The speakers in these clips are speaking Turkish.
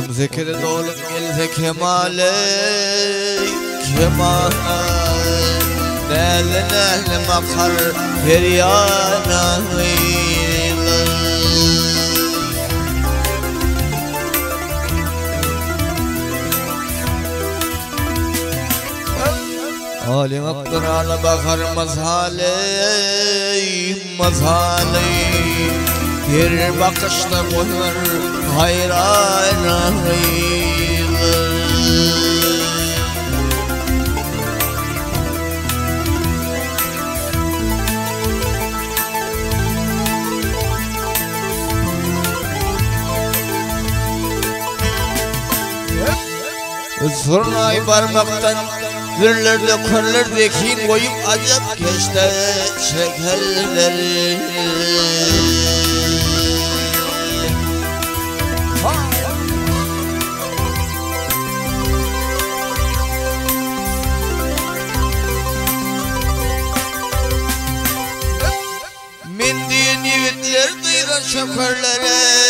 ذكر دولك الكمال كمال دالنا المقر هريانا آلی مقدر على بخر مزالي مزالي هر bakışta koyar hayrana Zurnay parmaktan Gürlerde körlerdeki koyup acap geçte şekerleri Mindiğin yiğitler duydan şekerlere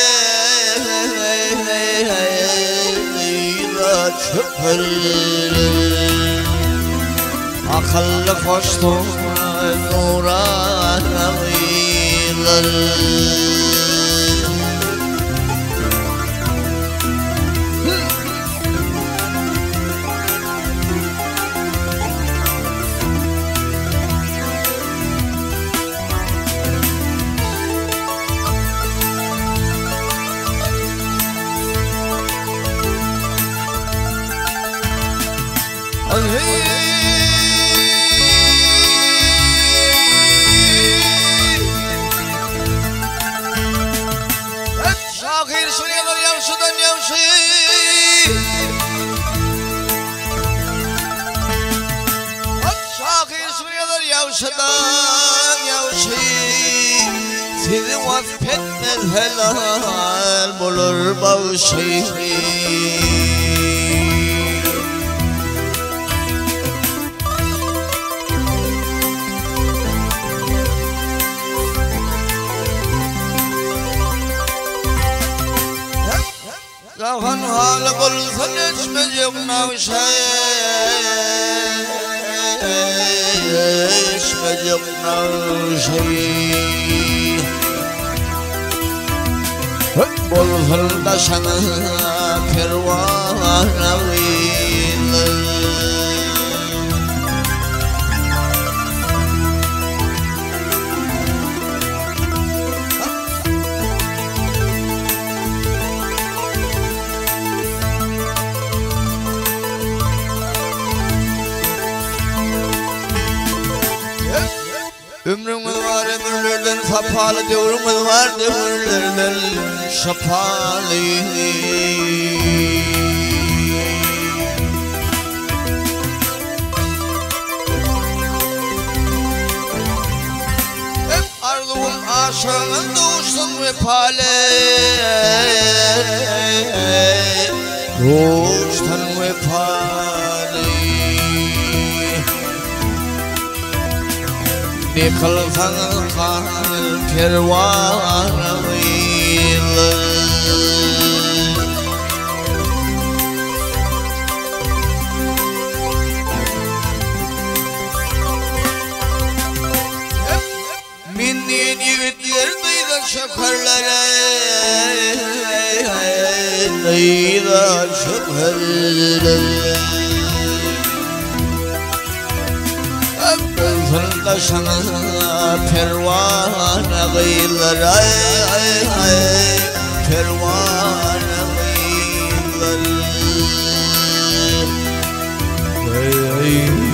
Akıllı koştum nuranaylar Şakir Suriye'den yavşıdan yavşı Şakir Suriye'den yavşıdan yavşı Sizi vasfetmez helal bulur bağışı Zahan halı bulsan içmeyecek navşay İçmeyecek navşay Bulsan da sana kervana vilir Ömrümüz var ömürlerden sapalı devrimiz var devirlerden şapalı Hep arzum aşığın doğuşsun vefale Doğuştan vefale Ne kılsan kan kervana vilir Mindiğin yiğitler duydan şekerlere Duydan şekerlere Fırında sana pervana gıylar ay ay ay pervana gıylar ay ay